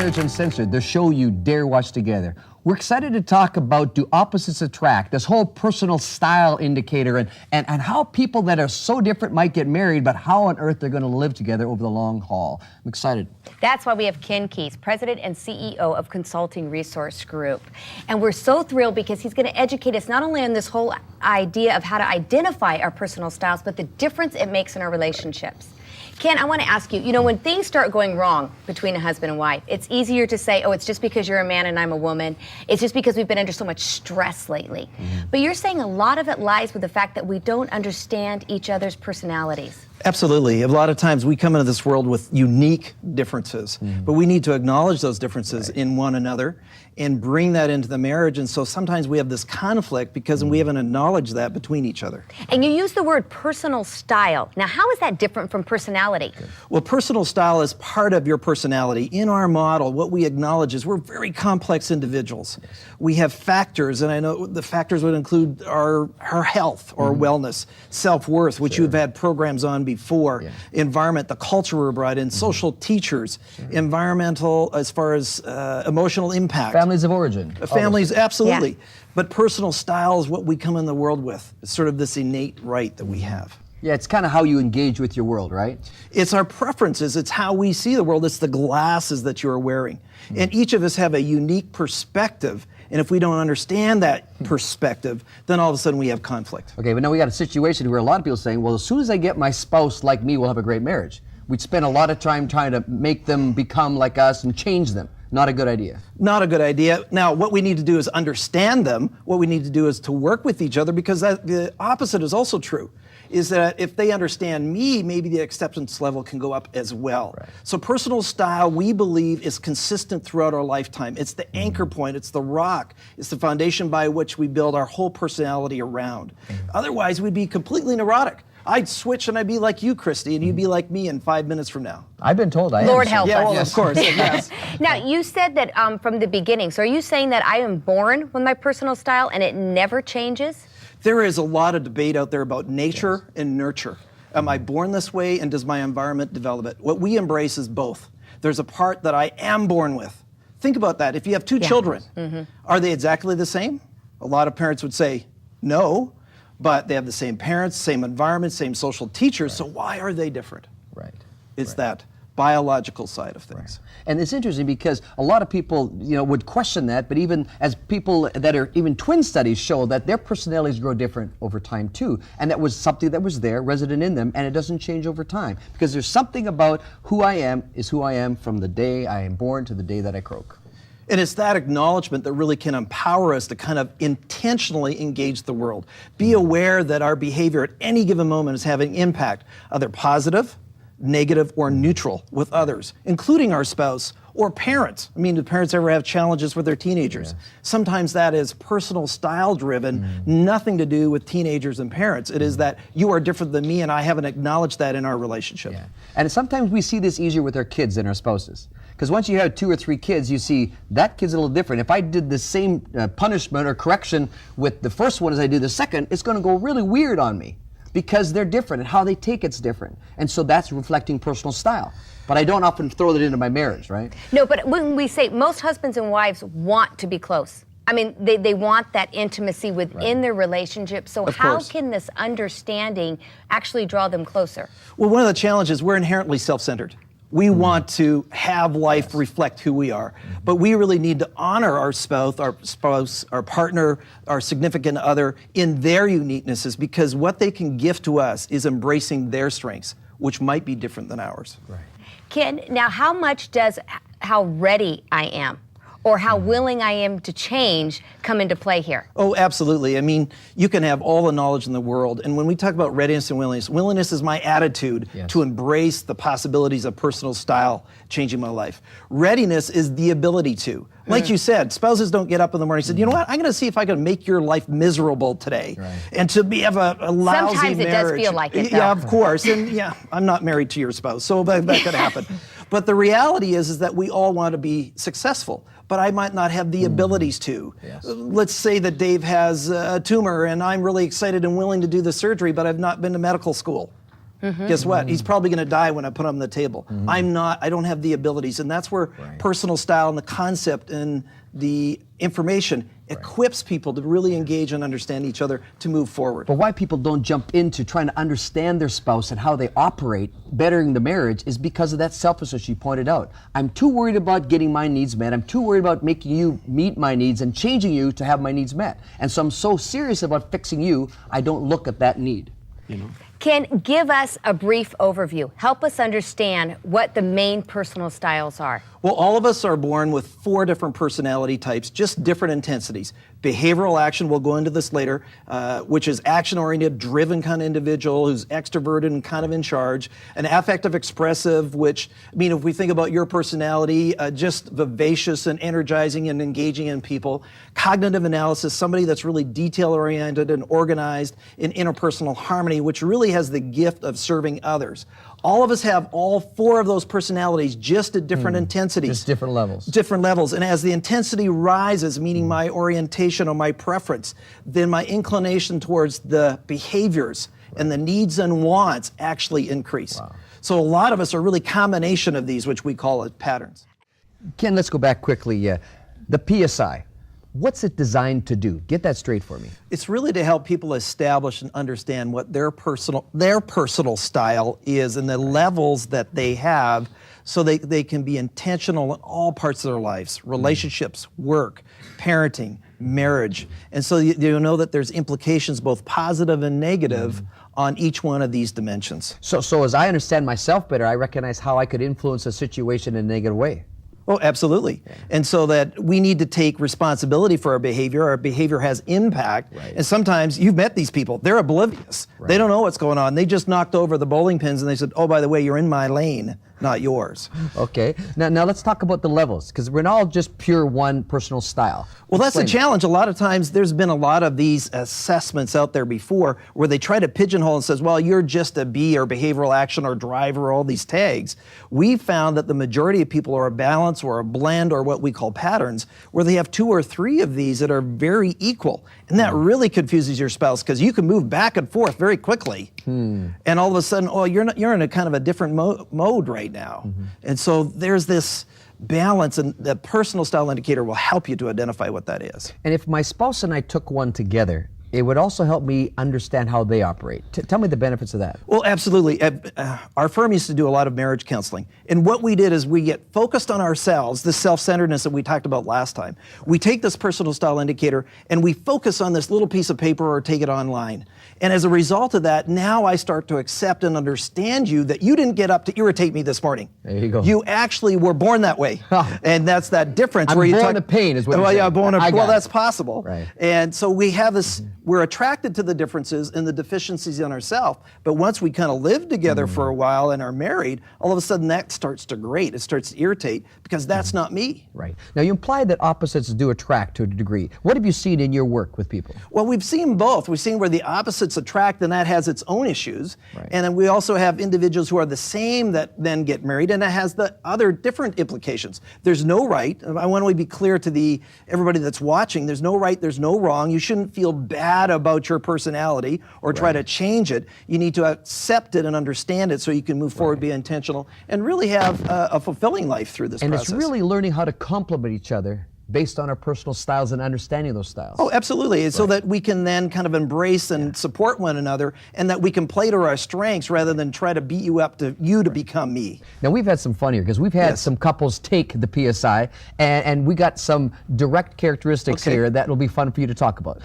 Marriage Uncensored, the show you dare watch together. We're excited to talk about Do Opposites Attract, this whole personal style indicator, and how people that are so different might get married, but how on earth they're going to live together over the long haul. I'm excited. That's why we have Ken Keys, President and CEO of Consulting Resource Group. And we're so thrilled because he's going to educate us not only on this whole idea of how to identify our personal styles, but the difference it makes in our relationships. Ken, I want to ask you, when things start going wrong between a husband and wife, it's easier to say, oh, it's just because you're a man and I'm a woman. It's just because we've been under so much stress lately. But you're saying a lot of it lies with the fact that we don't understand each other's personalities. Absolutely. A lot of times we come into this world with unique differences, but we need to acknowledge those differences in one another and bring that into the marriage. And so sometimes we have this conflict because we haven't acknowledged that between each other. And you use the word personal style. Now, how is that different from personality? Well, personal style is part of your personality. In our model, what we acknowledge is we're very complex individuals. We have factors, and I know the factors would include our health or wellness, self-worth, which you've had programs on before, environment, the culture we're brought in, social teachers, environmental as far as emotional impact. Families of origin. Families, absolutely. Yeah. But personal style is what we come in the world with. It's sort of this innate right that we have. Yeah, it's kind of how you engage with your world, right? It's our preferences. It's how we see the world. It's the glasses that you're wearing. And each of us have a unique perspective. And if we don't understand that perspective, then all of a sudden we have conflict. Okay, but now we got a situation where a lot of people are saying, well, as soon as I get my spouse like me, we'll have a great marriage. We'd spend a lot of time trying to make them become like us and change them. Not a good idea. Not a good idea. Now, what we need to do is understand them. What we need to do is to work with each other, because the opposite is also true, is that if they understand me, maybe the acceptance level can go up as well. Right. So personal style, we believe, is consistent throughout our lifetime. It's the anchor point. It's the rock. It's the foundation by which we build our whole personality around. Otherwise, we'd be completely neurotic. I'd switch and I'd be like you, Christy, and you'd be like me in 5 minutes from now. I've been told I am. Lord help us. Yeah, well, of course, yes. Now, you said that from the beginning. So are you saying that I am born with my personal style and it never changes? There is a lot of debate out there about nature and nurture. Am I born this way, and does my environment develop it? What we embrace is both. There's a part that I am born with. Think about that. If you have two children, are they exactly the same? A lot of parents would say no. But they have the same parents, same environment, same social teachers, so why are they different? Right. It's that biological side of things. Right. And it's interesting because a lot of people, would question that, but even as people that are, even twin studies show that their personalities grow different over time too. And that was something that was there, resident in them, and it doesn't change over time. Because there's something about who I am is who I am from the day I am born to the day that I croak. And it's that acknowledgement that really can empower us to kind of intentionally engage the world. Be aware that our behavior at any given moment is having impact, either positive, negative, or neutral with others, including our spouse or parents. I mean, do parents ever have challenges with their teenagers? Yes. Sometimes that is personal style driven, nothing to do with teenagers and parents. It is that you are different than me and I haven't acknowledged that in our relationship. Yeah. And sometimes we see this easier with our kids than our spouses. Because once you have 2 or 3 kids, you see that kid's a little different. If I did the same punishment or correction with the first one as I do the second, it's going to go really weird on me because they're different and how they take it's different. And so that's reflecting personal style. But I don't often throw that into my marriage, right? No, but when we say most husbands and wives want to be close, I mean, they want that intimacy within their relationship. So how can this understanding actually draw them closer? Well, one of the challenges, we're inherently self-centered. We want to have life reflect who we are, but we really need to honor our spouse, our partner, our significant other in their uniquenesses, because what they can gift to us is embracing their strengths, which might be different than ours. Right. Ken, now how much does how ready I am or how willing I am to change come into play here? Oh, absolutely. I mean, you can have all the knowledge in the world, and when we talk about readiness and willingness is my attitude to embrace the possibilities of personal style changing my life. Readiness is the ability to. Like you said, spouses don't get up in the morning and say, you know what, I'm going to see if I can make your life miserable today. Right. And to have a lousy marriage. Sometimes it does feel like it, though. Yeah, of course. And yeah, I'm not married to your spouse, so that could happen. But the reality is that we all want to be successful, but I might not have the abilities to. Yes. Let's say that Dave has a tumor and I'm really excited and willing to do the surgery, but I've not been to medical school. Guess what? He's probably going to die when I put him on the table. I don't have the abilities. And that's where personal style and the concept and the information equips people to really engage and understand each other to move forward. But why people don't jump into trying to understand their spouse and how they operate, bettering the marriage, is because of that selfishness you pointed out. I'm too worried about getting my needs met. I'm too worried about making you meet my needs and changing you to have my needs met. And so I'm so serious about fixing you, I don't look at that need. Ken, give us a brief overview. Help us understand what the main personal styles are. Well, all of us are born with 4 different personality types, just different intensities. Behavioral action, we'll go into this later, which is action-oriented, driven kind of individual who's extroverted and kind of in charge. An affective expressive, which, if we think about your personality, just vivacious and energizing and engaging in people. Cognitive analysis, somebody that's really detail-oriented and organized in interpersonal harmony, which really has the gift of serving others. All of us have all 4 of those personalities, just at different intensities. Just different levels. Different levels. And as the intensity rises, meaning my orientation or my preference, then my inclination towards the behaviors and the needs and wants actually increase. Wow. So a lot of us are really combination of these, which we call it patterns. Ken, let's go back quickly. The PSI, what's it designed to do? Get that straight for me. It's really to help people establish and understand what their personal style is and the levels that they have, so they can be intentional in all parts of their lives: relationships, work, parenting, marriage. And so you know that there's implications, both positive and negative, on each one of these dimensions. So as I understand myself better, I recognize how I could influence a situation in a negative way. Oh, absolutely. And so that we need to take responsibility for our behavior. Our behavior has impact. Right. And sometimes you've met these people. They're oblivious. Right. They don't know what's going on. They just knocked over the bowling pins and they said, oh, by the way, you're in my lane, not yours. Okay. Now let's talk about the levels, because we're not all just pure one personal style. Well, that's the Explain. challenge. A lot of times there's been a lot of these assessments out there before where they try to pigeonhole and says, well, you're just a B or behavioral action or driver or all these tags. We found that the majority of people are a balance or a blend or what we call patterns, where they have 2 or 3 of these that are very equal. And that really confuses your spouse, because you can move back and forth very quickly. And all of a sudden, oh, you're in a kind of a different mode right now. And so there's this balance, and the personal style indicator will help you to identify what that is. And if my spouse and I took one together, it would also help me understand how they operate. Tell me the benefits of that. Well, absolutely. Our firm used to do a lot of marriage counseling. And what we did is we get focused on ourselves, this self-centeredness that we talked about last time. We take this personal style indicator and we focus on this little piece of paper or take it online. And as a result of that, now I start to accept and understand you, that you didn't get up to irritate me this morning. There you go. You actually were born that way. And that's that difference. I'm where you born of pain is what you're well, yeah, saying. born of, I got well, it. that's possible. Right. And so we have this, we're attracted to the differences and the deficiencies in ourselves. But once we kind of live together for a while and are married, all of a sudden that starts to grate. It starts to irritate, because that's not me. Right. Now, you implied that opposites do attract to a degree. What have you seen in your work with people? Well, we've seen both. We've seen where the opposites attract, and that has its own issues. Right. And then we also have individuals who are the same that then get married, and it has the other different implications. There's no right. I want to be clear to everybody that's watching. There's no right, there's no wrong. You shouldn't feel bad about your personality or try to change it. You need to accept it and understand it so you can move forward, be intentional, and really have a fulfilling life through this process. And it's really learning how to complement each other based on our personal styles and understanding those styles. Oh, absolutely. So that we can then kind of embrace and support one another, and that we can play to our strengths rather than try to beat you up to become me. Now, we've had some fun here, because we've had Yes. some couples take the PSI, and we got some direct characteristics Okay. here that will be fun for you to talk about.